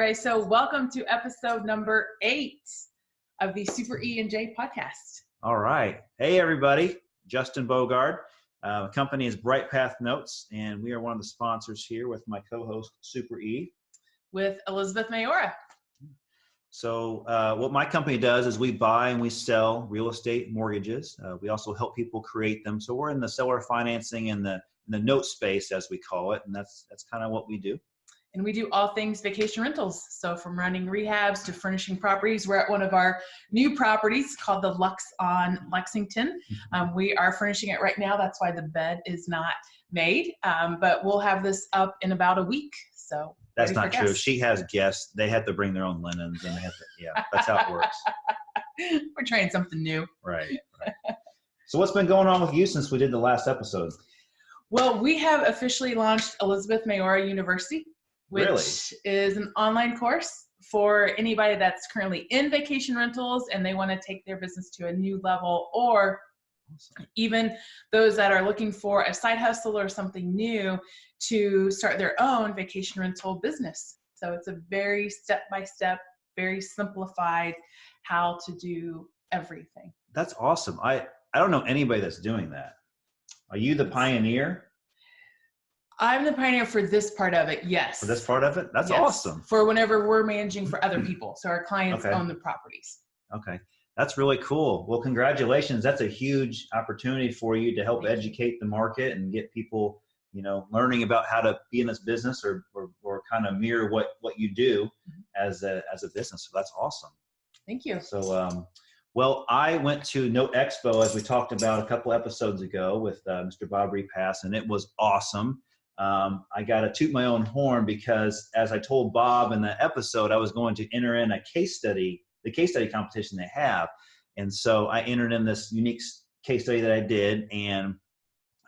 Anyway, so welcome to episode number 8 of the Super E and J podcast. All right. Hey, everybody. Justin Bogard. The company is Bright Path Notes, and we are one of the sponsors here with my co-host, Super E. With Elizabeth Mayora. So what my company does is we buy and we sell real estate mortgages. We also help people create them. So we're in the seller financing and the note space, as we call it, and that's kind of what we do. And we do all things vacation rentals. So from running rehabs to furnishing properties. We're at one of our new properties called the Lux on Lexington. We are furnishing it right now. That's why the bed is not made. But we'll have this up in about a week. So that's not true. She has guests. They have to bring their own linens, and they have to, yeah, that's how it works. We're trying something new. Right. So what's been going on with you since we did the last episode? Well, we have officially launched Elizabeth Mayora University, which is an online course for anybody that's currently in vacation rentals and they want to take their business to a new level, or even those that are looking for a side hustle or something new to start their own vacation rental business. So it's a very step-by-step, very simplified how to do everything. That's awesome. I don't know anybody that's doing that. Are you the pioneer? I'm the pioneer for this part of it, yes. For this part of it? That's awesome. For whenever we're managing for other people. So our clients own the properties. Okay. That's really cool. Well, congratulations. That's a huge opportunity for you to help educate the market and get people, learning about how to be in this business or kind of mirror what you do as a business. So that's awesome. Thank you. So, well, I went to Note Expo, as we talked about a couple episodes ago with Mr. Bob Repass, and it was awesome. I got to toot my own horn because, as I told Bob in the episode, I was going to enter in a case study, the case study competition they have. And so I entered in this unique case study that I did, and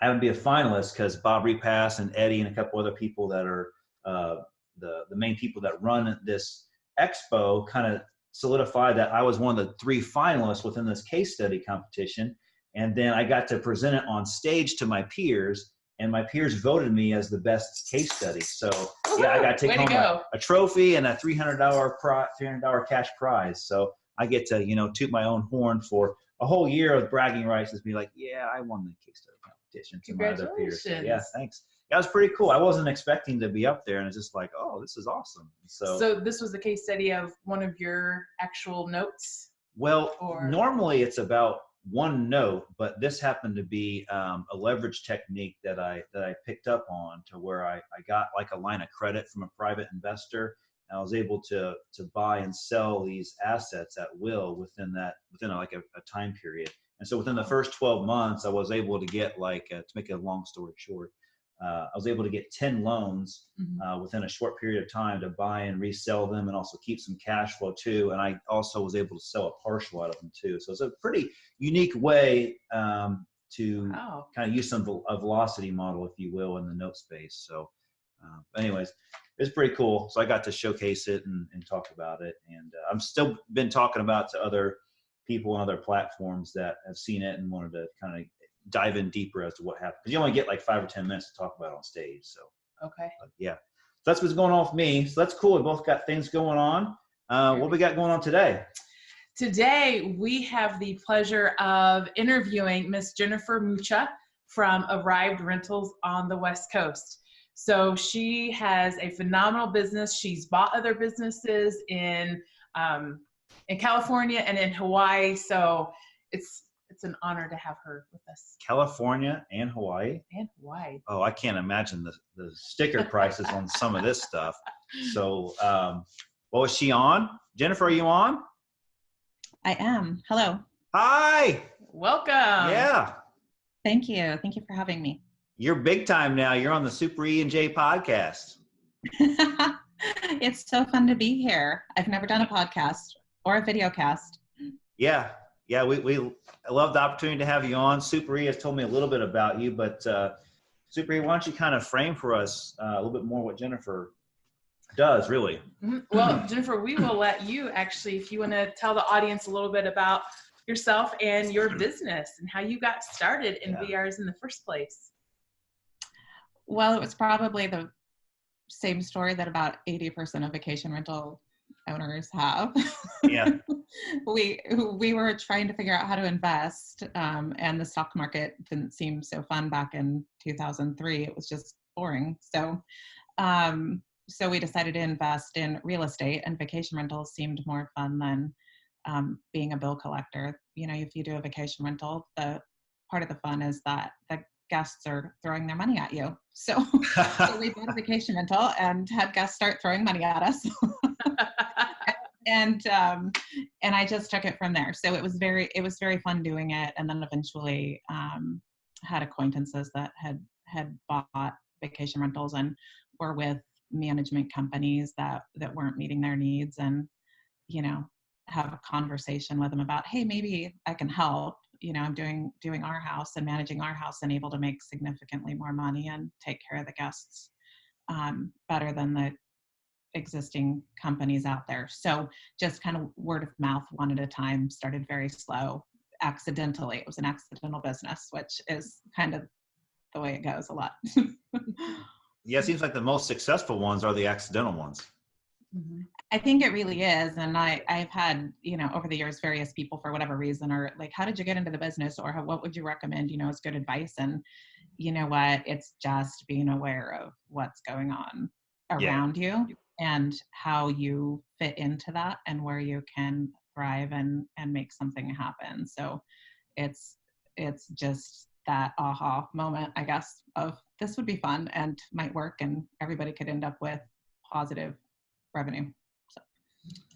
I happened to be a finalist because Bob Repass and Eddie and a couple other people that are the main people that run this expo kind of solidified that I was one of the 3 finalists within this case study competition. And then I got to present it on stage to my peers, and my peers voted me as the best case study. So yeah, I got to take home a trophy and a $300 cash prize. So I get to, toot my own horn for a whole year of bragging rights and be like, yeah, I won the case study competition to my other peers. So, yeah, thanks. That was pretty cool. I wasn't expecting to be up there, and it's just like, oh, this is awesome. So this was the case study of one of your actual notes? Well, normally it's about one note, but this happened to be a leverage technique that I picked up on, to where I got like a line of credit from a private investor, and I was able to buy and sell these assets at will within a time period. And so within the first 12 months, I was able to get to make a long story short, I was able to get 10 loans within a short period of time to buy and resell them, and also keep some cash flow too. And I also was able to sell a partial out of them too. So it's a pretty unique way to kind of use a velocity model, if you will, in the note space. So anyways, it's pretty cool. So I got to showcase it and talk about it. And I'm still been talking about it to other people on other platforms that have seen it and wanted to kind of dive in deeper as to what happened, because you only get like 5 or 10 minutes to talk about it on stage. So yeah, so that's what's going on with me. So that's cool. We both got things going on. What we got going on today? Today we have the pleasure of interviewing Miss Jennifer Mucha from Arrived Rentals on the West Coast. So she has a phenomenal business. She's bought other businesses in California and in Hawaii. So it's an honor to have her with us. California and Hawaii? And Hawaii. Oh, I can't imagine the sticker prices on some of this stuff. So, well, is she on? Jennifer, are you on? I am. Hello. Hi. Welcome. Yeah. Thank you. Thank you for having me. You're big time now. You're on the Super E and J podcast. It's so fun to be here. I've never done a podcast or a video cast. Yeah. Yeah, I love the opportunity to have you on. Super E has told me a little bit about you, but Super E, why don't you kind of frame for us a little bit more what Jennifer does, really? Well, Jennifer, we will let you actually, if you want to tell the audience a little bit about yourself and your business and how you got started in VRs in the first place. Well, it was probably the same story that about 80% of vacation rental owners have. Yeah. we were trying to figure out how to invest, and the stock market didn't seem so fun back in 2003. It was just boring. So we decided to invest in real estate, and vacation rentals seemed more fun than being a bill collector. You know, if you do a vacation rental, the part of the fun is that the guests are throwing their money at you. So we bought a vacation rental and had guests start throwing money at us. And I just took it from there. So it was very fun doing it. And then eventually had acquaintances that had bought vacation rentals and were with management companies that weren't meeting their needs, and, you know, have a conversation with them about, hey, maybe I can help. You know, I'm doing our house and managing our house and able to make significantly more money and take care of the guests better than the existing companies out there. So just kind of word of mouth, one at a time, started very slow, accidentally. It was an accidental business, which is kind of the way it goes a lot. Yeah, it seems like the most successful ones are the accidental ones. Mm-hmm. I think it really is. And I've had, you know, over the years, various people for whatever reason are like, how did you get into the business? Or what would you recommend, you know, as good advice? And you know what, it's just being aware of what's going on around you and how you fit into that and where you can thrive and make something happen. So it's just that aha moment, I guess, of this would be fun and might work and everybody could end up with positive revenue. So.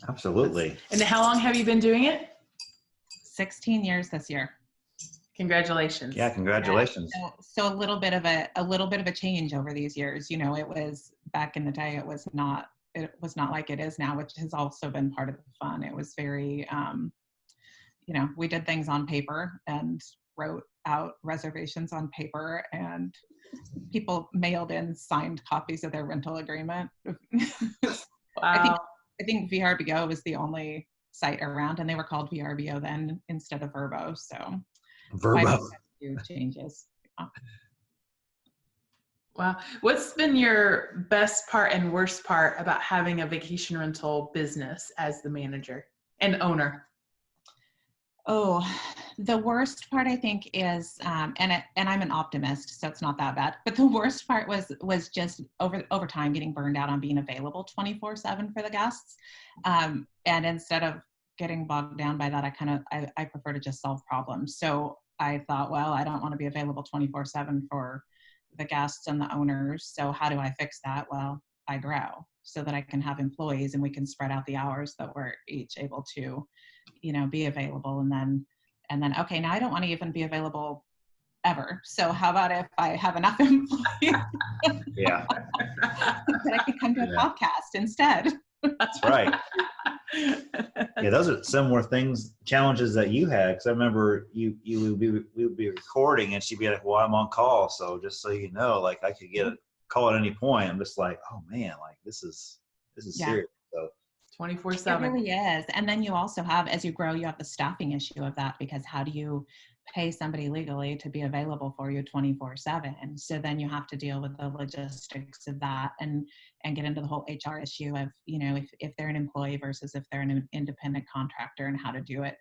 Absolutely. And how long have you been doing it? 16 years this year. Congratulations. Yeah, congratulations. Yeah. So a little bit of a change over these years. You know, it was back in the day, it was not like it is now, which has also been part of the fun. It was very, you know, we did things on paper and wrote out reservations on paper, and people mailed in signed copies of their rental agreement. Wow. I think VRBO was the only site around, and they were called VRBO then instead of Verbo. So Verbo. few changes. Wow. What's been your best part and worst part about having a vacation rental business as the manager and owner? Oh, the worst part, I think, is, and I'm an optimist, so it's not that bad. But the worst part was just over time getting burned out on being available 24/7 for the guests, and instead of getting bogged down by that, I prefer to just solve problems. So I thought, well, I don't want to be available 24/7 for the guests and the owners. So how do I fix that? Well, I grow so that I can have employees and we can spread out the hours that we're each able to, you know, be available. And then, okay, now I don't want to even be available ever. So how about if I have enough employees Yeah. that I can come to a podcast instead? That's right. Yeah, those are similar things, challenges that you had. Because I remember we would be recording, and she'd be like, "Well, I'm on call, so just so you know, like I could get a call at any point." I'm just like, "Oh man, like this is serious." So 24/7. It really is. And then you also have, as you grow, you have the staffing issue of that, because how do you pay somebody legally to be available for you 24/7? So then you have to deal with the logistics of that and get into the whole HR issue of, you know, if they're an employee versus if they're an independent contractor, and how to do it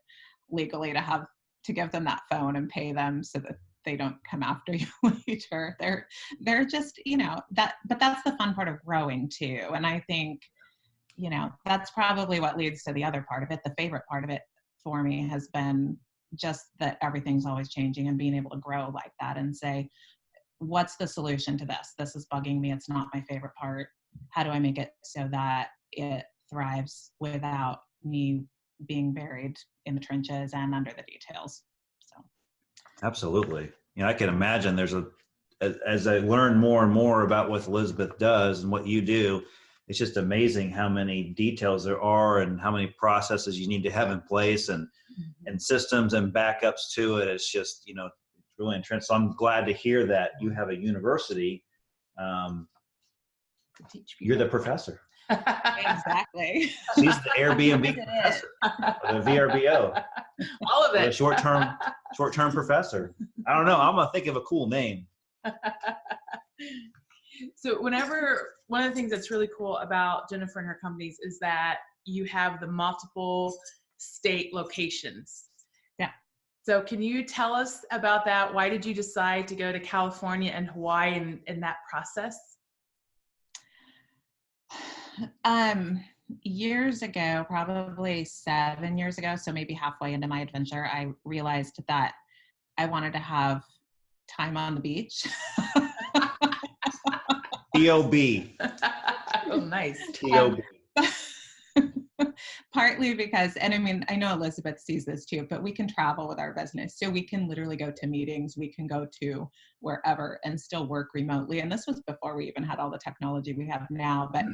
legally to give them that phone and pay them so that they don't come after you later. They're just, you know, but that's the fun part of growing too. And I think, you know, that's probably what leads to the other part of it. The favorite part of it for me has been just that everything's always changing, and being able to grow like that and say, what's the solution to this? This is bugging me. It's not my favorite part. How do I make it so that it thrives without me being buried in the trenches and under the details? So. absolutely. You know, I can imagine as I learn more and more about what Elizabeth does and what you do, it's just amazing how many details there are and how many processes you need to have in place and systems and backups to it. It's just, you know, it's really intense. So I'm glad to hear that you have a university. You're the professor. Exactly. She's the Airbnb professor, or the VRBO. All of it. The short-term professor. I don't know. I'm gonna think of a cool name. So one of the things that's really cool about Jennifer and her companies is that you have the multiple state locations. Yeah. So can you tell us about that? Why did you decide to go to California and Hawaii in that process? Years ago, probably 7 years ago, so maybe halfway into my adventure, I realized that I wanted to have time on the beach. T.O.B. Oh, nice. T.O.B. Partly because, and I mean, I know Elizabeth sees this too, but we can travel with our business. So we can literally go to meetings, we can go to wherever and still work remotely. And this was before we even had all the technology we have now. But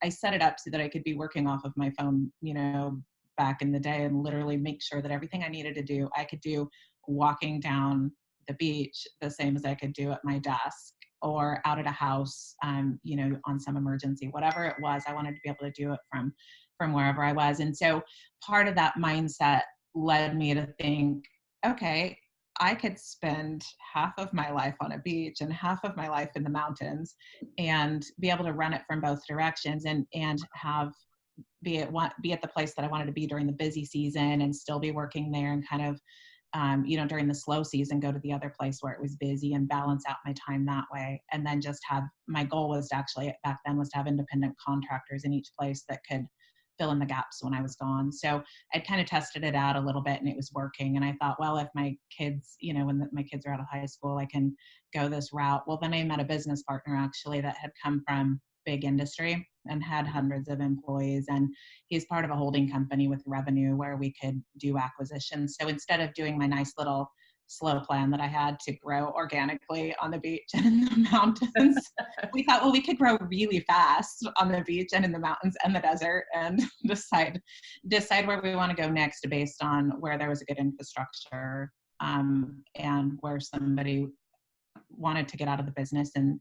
I set it up so that I could be working off of my phone, back in the day, and literally make sure that everything I needed to do, I could do walking down the beach the same as I could do at my desk or out at a house, on some emergency, whatever it was. I wanted to be able to do it from wherever I was. And so part of that mindset led me to think, okay, I could spend half of my life on a beach and half of my life in the mountains and be able to run it from both directions and be at the place that I wanted to be during the busy season and still be working there, and kind of during the slow season, go to the other place where it was busy and balance out my time that way. And then just my goal was to actually, back then, was to have independent contractors in each place that could fill in the gaps when I was gone. So I'd kind of tested it out a little bit and it was working. And I thought, well, if my kids, when my kids are out of high school, I can go this route. Well, then I met a business partner actually that had come from big industry and had hundreds of employees, and he's part of a holding company with revenue where we could do acquisitions. So instead of doing my nice little slow plan that I had to grow organically on the beach and in the mountains, we thought, well, we could grow really fast on the beach and in the mountains and the desert, and decide where we want to go next based on where there was a good infrastructure, and where somebody wanted to get out of the business and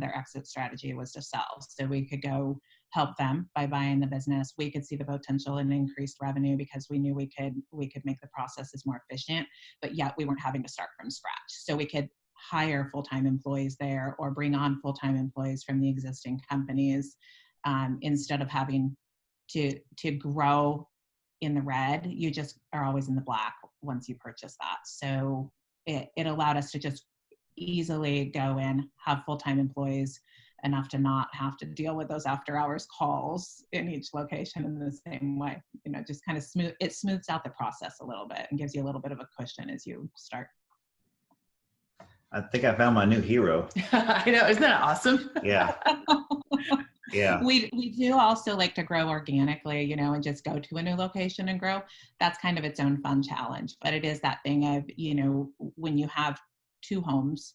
their exit strategy was to sell. So we could go help them by buying the business. We could see the potential in increased revenue because we knew we could make the processes more efficient, but yet we weren't having to start from scratch. So we could hire full-time employees there or bring on full-time employees from the existing companies, instead of having to grow in the red. You just are always in the black once you purchase that. So it allowed us to just easily go in, have full-time employees, enough to not have to deal with those after hours calls in each location in the same way. Just kind of smooths out the process a little bit and gives you a little bit of a cushion as you start. I think I found my new hero. I know, isn't that awesome? Yeah. Yeah. We do also like to grow organically, and just go to a new location and grow. That's kind of its own fun challenge, but it is that thing of, when you have 2 homes,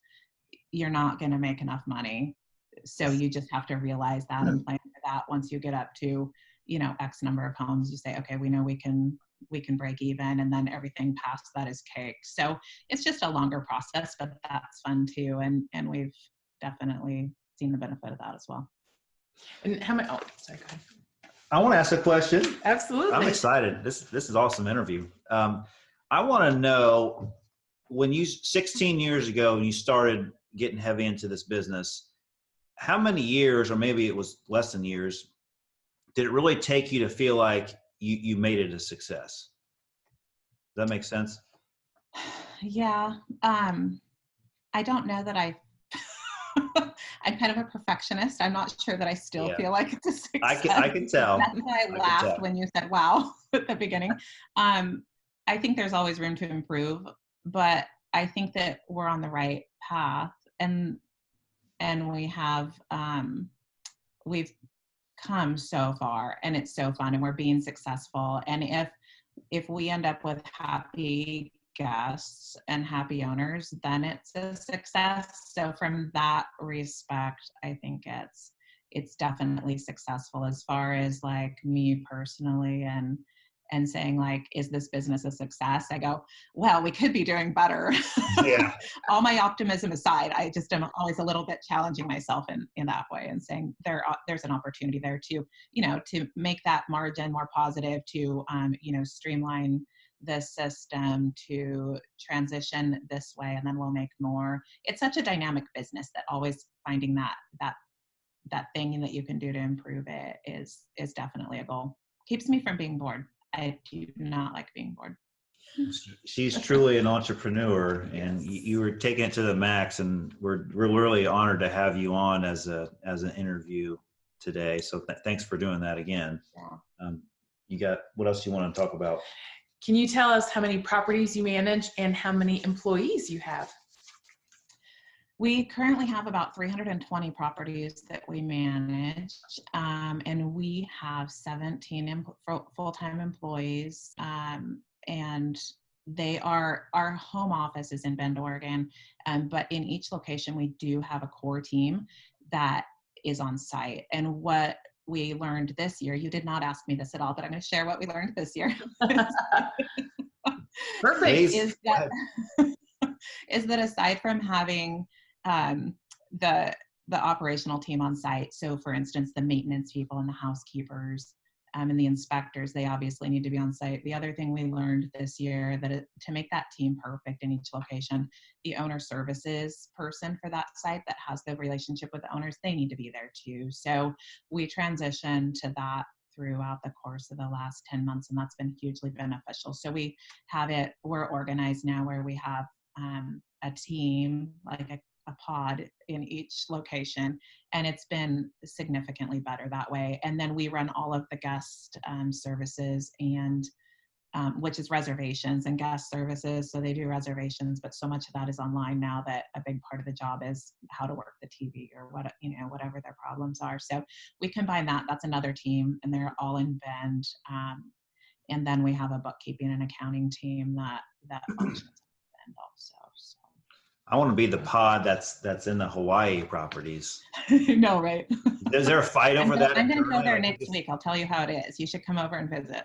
you're not going to make enough money. So you just have to realize that and plan for that. Once you get up to, X number of homes, you say, okay, we know we can break even, and then everything past that is cake. So it's just a longer process, but that's fun too. And we've definitely seen the benefit of that as well. And how many, sorry, go ahead. I want to ask a question. Absolutely. I'm excited. This is an awesome interview. I want to know, when 16 years ago, when you started getting heavy into this business, how many years, or maybe it was less than years, did it really take you to feel like you made it a success? Does that make sense? Yeah. I don't know that I'm kind of a perfectionist. I'm not sure that I still feel like it's a success. I can tell. That's why I laughed when you said, wow, at the beginning. I think there's always room to improve, but I think that we're on the right path, and we have, we've come so far, and it's so fun, and we're being successful. And if we end up with happy guests and happy owners, then it's a success. So from that respect, I think it's definitely successful. As far as like me personally and saying like, is this business a success? I go, well, we could be doing better. Yeah. All my optimism aside, I just am always a little bit challenging myself in that way, and saying there's an opportunity there to, to make that margin more positive, to, streamline the system to transition this way, and then we'll make more. It's such a dynamic business that always finding that thing that you can do to improve it is definitely a goal. Keeps me from being bored. I do not like being bored. She's truly an entrepreneur, and you were taking it to the max, and we're really honored to have you on as an interview today. So thanks for doing that again. Yeah. You got, what else you want to talk about? Can you tell us how many properties you manage and how many employees you have? We currently have about 320 properties that we manage, and we have 17 full-time employees, and our home office is in Bend, Oregon, but in each location we do have a core team that is on site. And what we learned this year, you did not ask me this at all, but I'm going to share what we learned this year. Perfect. Is that aside from having the operational team on site, so for instance, the maintenance people and the housekeepers and the inspectors, they obviously need to be on site. The other thing we learned this year, that to make that team perfect in each location, the owner services person for that site that has the relationship with the owners, they need to be there too. So we transitioned to that throughout the course of the last 10 months, and that's been hugely beneficial. So we're organized now where we have a team, like a pod in each location, and it's been significantly better that way. And then we run all of the guest services, and which is reservations and guest services. So they do reservations, but so much of that is online now that a big part of the job is how to work the TV or whatever their problems are. So we combine that. That's another team, and they're all in Bend. And then we have a bookkeeping and accounting team that functions in Bend also. So. I want to be the pod that's in the Hawaii properties. No, right? Is there a fight over that? I'm going to go there next week. I'll tell you how it is. You should come over and visit.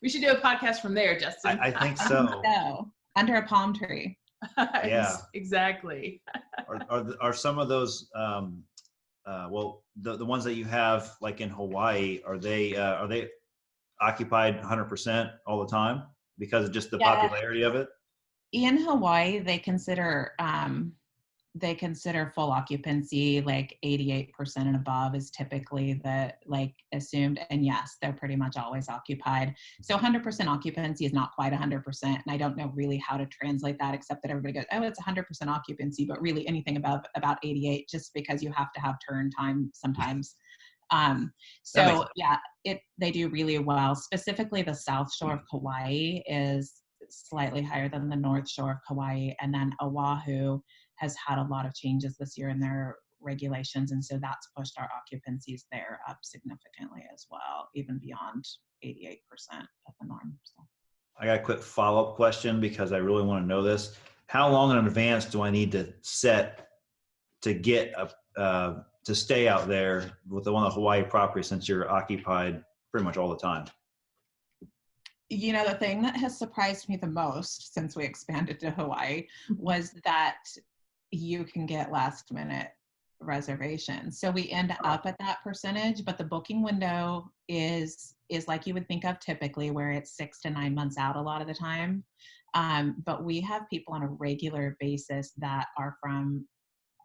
We should do a podcast from there, Justin. I think so. Under a palm tree. Yeah, exactly. Are some of those well, the ones that you have like in Hawaii, are they occupied 100% all the time because of just the popularity of it? In Hawaii, they consider full occupancy, like 88% and above is typically the assumed. And yes, they're pretty much always occupied. So 100% occupancy is not quite 100%. And I don't know really how to translate that, except that everybody goes, oh, it's 100% occupancy, but really anything above about 88, just because you have to have turn time sometimes. They do really well. Specifically, the South Shore of Kauai is slightly higher than the North Shore of Kauai, and then Oahu has had a lot of changes this year in their regulations, and so that's pushed our occupancies there up significantly as well, even beyond 88% of the norm. So. I got a quick follow-up question because I really want to know this. How long in advance do I need to set to get to stay out there with the one of the Hawaii property, since you're occupied pretty much all the time? You know, the thing that has surprised me the most since we expanded to Hawaii was that you can get last minute reservations. So we end up at that percentage, but the booking window is like you would think of typically, where it's 6 to 9 months out a lot of the time. But we have people on a regular basis that are from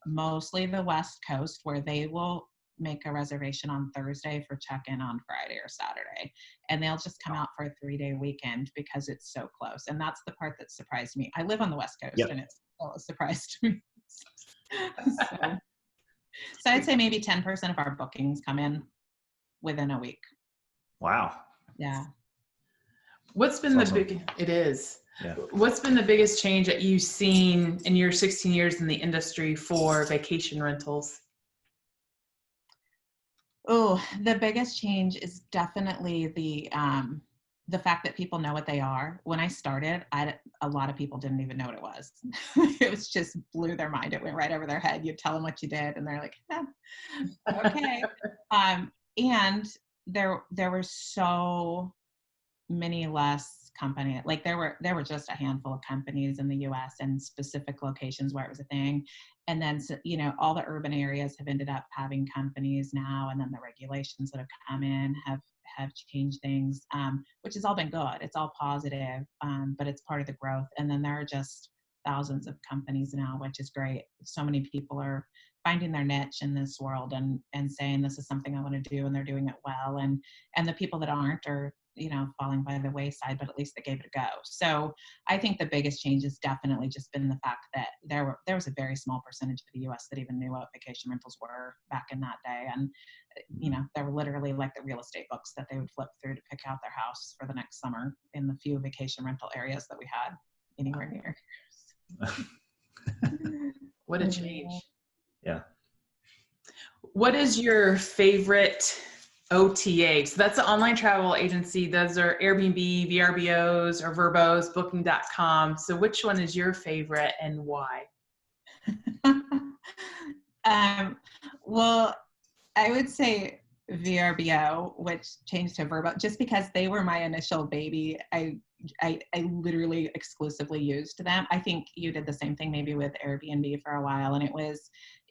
mostly the West Coast, where they will make a reservation on Thursday for check-in on Friday or Saturday, and they'll just come out for a 3-day weekend because it's so close. And that's the part that surprised me. I live on the West Coast. Yep. And it's still a surprise to me. So I'd say maybe 10% of our bookings come in within a week. Wow. Yeah. What's been it is. Yeah. What's been the biggest change that you've seen in your 16 years in the industry for vacation rentals? Oh, the biggest change is definitely the fact that people know what they are. When I started, a lot of people didn't even know what it was. It was just blew their mind. It went right over their head. You'd tell them what you did, and they're like, okay. And there were so many less company. Like there were just a handful of companies in the U.S. and specific locations where it was a thing. And then, all the urban areas have ended up having companies now. And then the regulations that have come in have have changed things, which has all been good. It's all positive, but it's part of the growth. And then there are just thousands of companies now, which is great. So many people are finding their niche in this world and saying, this is something I want to do, and they're doing it well. And the people that aren't are, falling by the wayside, but at least they gave it a go. So I think the biggest change has definitely just been the fact that there was a very small percentage of the US that even knew what vacation rentals were back in that day. And, they were literally like the real estate books that they would flip through to pick out their house for the next summer in the few vacation rental areas that we had anywhere near. What a change. Yeah. What is your favorite OTA? So that's the online travel agency. Those are Airbnb, VRBOs, or Verbos, Booking.com. So which one is your favorite and why? Well, I would say VRBO, which changed to Verbo, just because they were my initial baby. I literally exclusively used them. I think you did the same thing maybe with Airbnb for a while, and it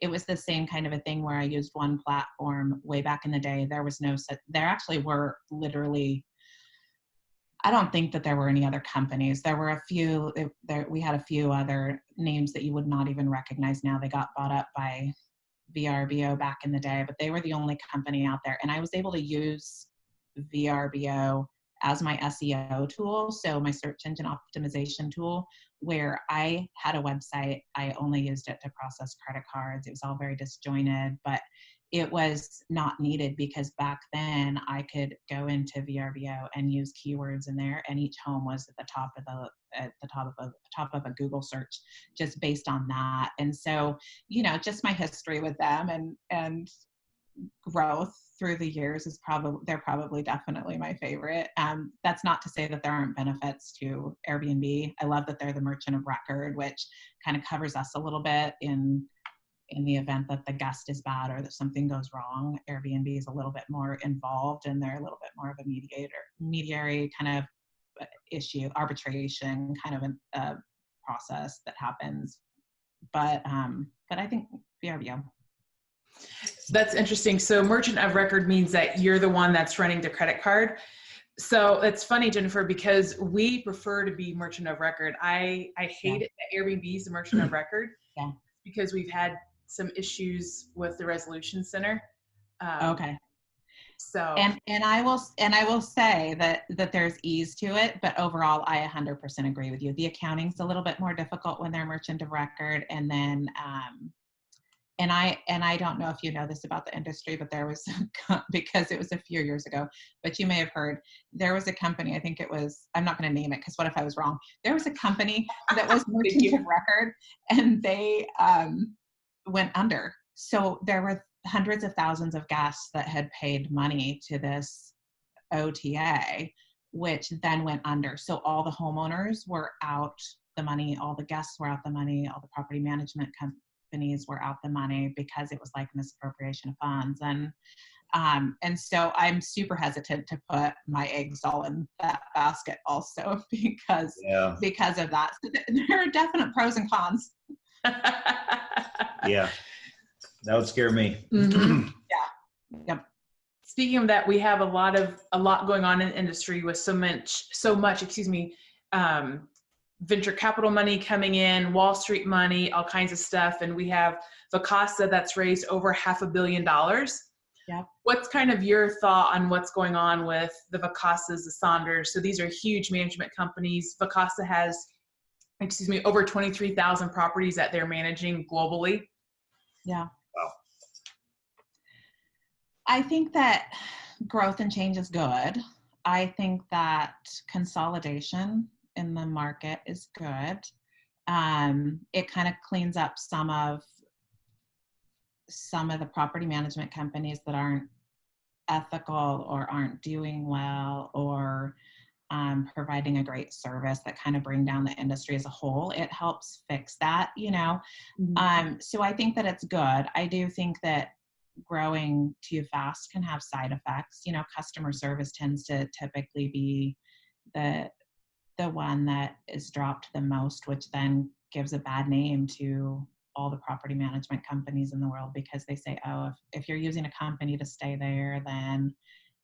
was the same kind of a thing where I used one platform way back in the day. There actually were literally, I don't think that there were any other companies. There were a few, we had a few other names that you would not even recognize now. They got bought up by VRBO back in the day, but they were the only company out there. And I was able to use VRBO as my SEO tool, so my search engine optimization tool, where I had a website. I only used it to process credit cards. It was all very disjointed, but it was not needed because back then I could go into VRBO and use keywords in there, and each home was at the top of a Google search just based on that. And so, just my history with them and growth through the years they're probably definitely my favorite. That's not to say that there aren't benefits to Airbnb. I love that they're the merchant of record, which kind of covers us a little bit in the event that the guest is bad or that something goes wrong. Airbnb is a little bit more involved, and they're a little bit more of a mediary kind of issue, arbitration kind of a process that happens. But I think VRBO. That's interesting. So merchant of record means that you're the one that's running the credit card. So it's funny, Jennifer, because we prefer to be merchant of record. I hate it that Airbnb is the merchant of record because we've had some issues with the resolution center. Okay. So and I will say that there's ease to it, but overall I 100% agree with you. The accounting's a little bit more difficult when they're merchant of record, and then and I don't know if you know this about the industry, but there was, because it was a few years ago, but you may have heard, there was a company, I think it was, I'm not going to name it because what if I was wrong? There was a company that was merchant of record, and they went under. So there were hundreds of thousands of guests that had paid money to this OTA, which then went under. So all the homeowners were out the money, all the guests were out the money, all the property management companies were out the money because it was like misappropriation of funds. And so I'm super hesitant to put my eggs all in that basket also because of that. So there are definite pros and cons. Yeah, that would scare me. Mm-hmm. Yeah. Yep. Speaking of that, we have a lot going on in the industry with so much, venture capital money coming in, Wall Street money, all kinds of stuff. And we have Vacasa that's raised over $500 million. Yep. What's kind of your thought on what's going on with the Vacasas, the Saunders? So these are huge management companies. Vacasa has, over 23,000 properties that they're managing globally. Yeah. Wow. I think that growth and change is good. I think that consolidation in the market is good. It kind of cleans up some of the property management companies that aren't ethical or aren't doing well or providing a great service that kind of bring down the industry as a whole. It helps fix that, Mm-hmm. So I think that it's good. I do think that growing too fast can have side effects. Customer service tends to typically be the one that is dropped the most, which then gives a bad name to all the property management companies in the world, because they say, oh, if you're using a company to stay there, then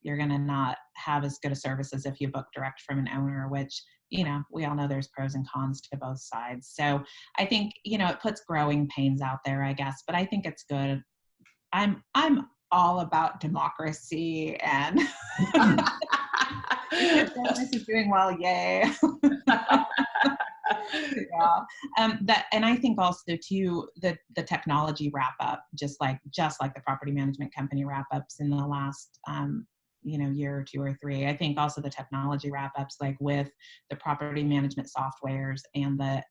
you're going to not have as good a service as if you book direct from an owner, which, you know, we all know there's pros and cons to both sides. So I think, you know, it puts growing pains out there, I guess, but I think it's good. I'm all about democracy, and if your business is doing well, yay. Yeah. And I think also too, the technology wrap up, just like the property management company wrap ups in the last, you know, year or two or three. I think also the technology wrap ups, like with the property management softwares and the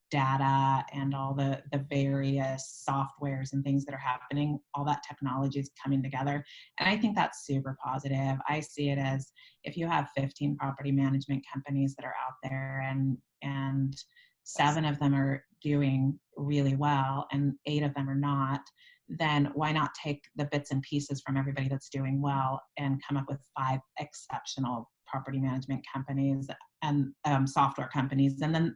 data and all the various softwares and things that are happening, all that technology is coming together. And I think that's super positive. I see it as, if you have 15 property management companies that are out there, and 7 of them are doing really well and 8 of them are not, then why not take the bits and pieces from everybody that's doing well and come up with 5 exceptional property management companies and software companies, and then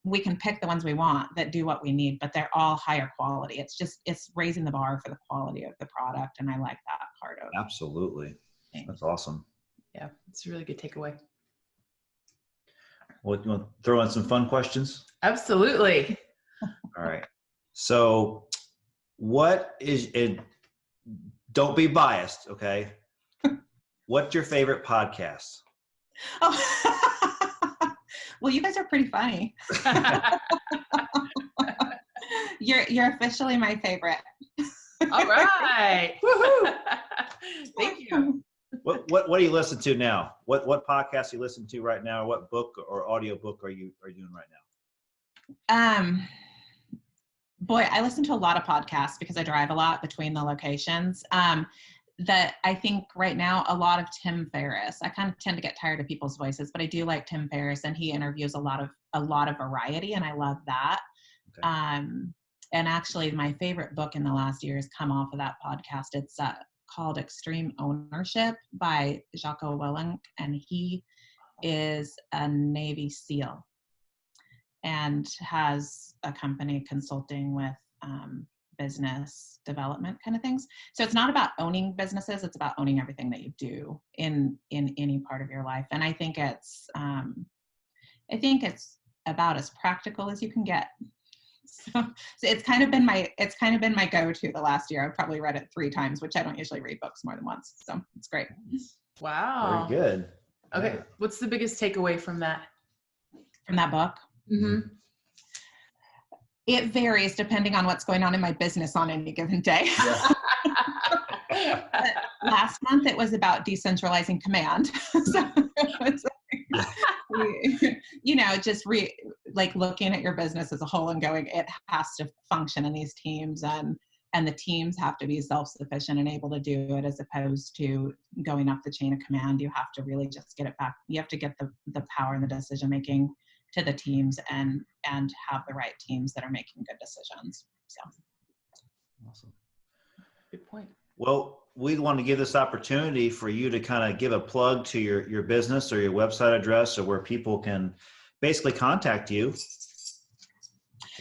we can pick the ones we want that do what we need, but they're all higher quality. It's raising the bar for the quality of the product, and I like that part of it. Absolutely. That's awesome. Yeah, it's a really good takeaway. Well, you want to throw in some fun questions? Absolutely. All right. So what is it? Don't be biased, okay? What's your favorite podcast? Oh, well, you guys are pretty funny. You're officially my favorite. All right. Woohoo! Thank you. What do you listen to now? What podcast you listen to right now? What book or audio book are you doing right now? Boy, I listen to a lot of podcasts because I drive a lot between the locations. That I think right now, a lot of Tim Ferriss. I kind of tend to get tired of people's voices, but I do like Tim Ferriss, and he interviews a lot of variety, and I love that. Okay. And actually, my favorite book in the last year has come off of that podcast. It's called Extreme Ownership by Jocko Willink, and he is a Navy SEAL and has a company consulting with business development kind of things. So it's not about owning businesses, it's about owning everything that you do in any part of your life. And I think it's about as practical as you can get. So it's kind of been my go-to the last year. I've probably read it 3 times, which I don't usually read books more than once. So it's great. Wow. Very good. Okay. Yeah. What's the biggest takeaway from that? From that book? Mm-hmm. It varies depending on what's going on in my business on any given day. Yeah. But last month it was about decentralizing command. So it's you know, just like looking at your business as a whole and going, it has to function in these teams, and the teams have to be self-sufficient and able to do it, as opposed to going up the chain of command. You have to really just get it back. You have to get the power and the decision making to the teams, and have the right teams that are making good decisions. So Awesome. Good point. Well, we want to give this opportunity for you to kind of give a plug to your business or your website address, or where people can basically contact you.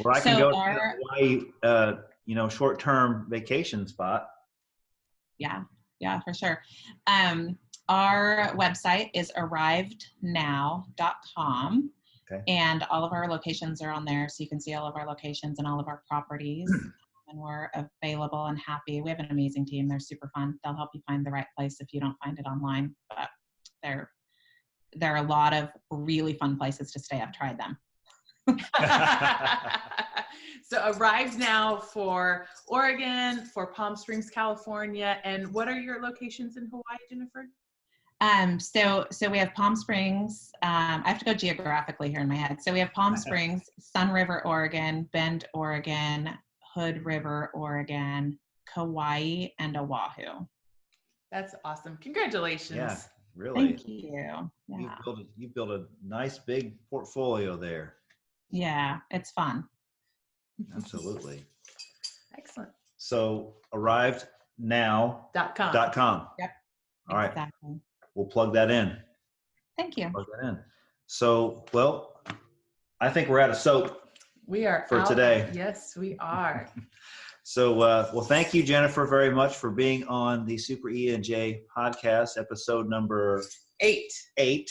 Where I can go to Hawaii, short-term vacation spot. Yeah, for sure. Our website is arrivednow.com. Okay. And all of our locations are on there, so you can see all of our locations and all of our properties. And we're available and happy. We have an amazing team. They're super fun. They'll help you find the right place if you don't find it online. But there are a lot of really fun places to stay. I've tried them. So Arrived Now for Oregon, for Palm Springs, California. And what are your locations in Hawaii, Jennifer? So we have Palm Springs. I have to go geographically here in my head. So we have Palm Springs, Sun River, Oregon, Bend, Oregon, Hood River, Oregon, Kauai, and Oahu. That's awesome. Congratulations. Yeah, really. Thank you. Yeah. You built a nice big portfolio there. Yeah, it's fun. Absolutely. Excellent. So arrivednow.com. Yep. All right. Exactly. We'll plug that in. Thank you. Plug that in. So, well, I think we're out of soap. We are for out. today. Yes, we are. So, well, thank you, Jennifer, very much for being on the Super E&J podcast, episode number 8. And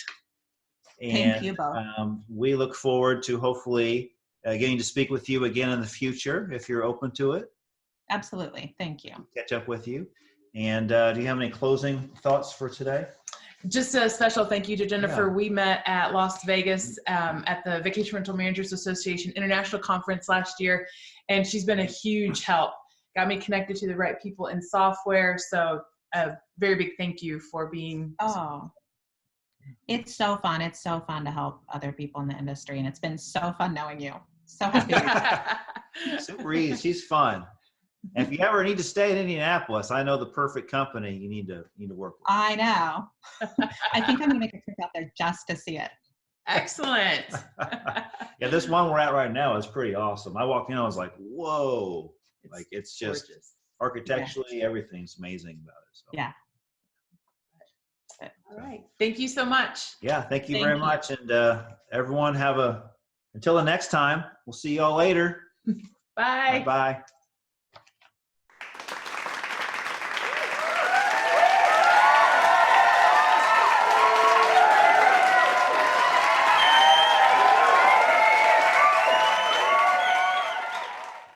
Thank you both. We look forward to hopefully getting to speak with you again in the future if you're open to it. Absolutely. Thank you. Catch up with you. And do you have any closing thoughts for today? Just a special thank you to Jennifer. Yeah. We met at Las Vegas at the Vacation Rental Managers Association International Conference last year, and she's been a huge help. Got me connected to the right people in software. So a very big thank you for being. Oh, it's so fun. It's so fun to help other people in the industry, and it's been so fun knowing you. So happy. Super E's, she's fun. And if you ever need to stay in Indianapolis, I know the perfect company you need to work with. I know. I think I'm going to make a trip out there just to see it. Excellent. Yeah, this one we're at right now is pretty awesome. I walked in, I was like, whoa. Like, it's just gorgeous. Architecturally, everything's amazing about it. So. Yeah. All right. Thank you so much. Yeah, thank you very much. And everyone until the next time, we'll see you all later. Bye. Bye-bye.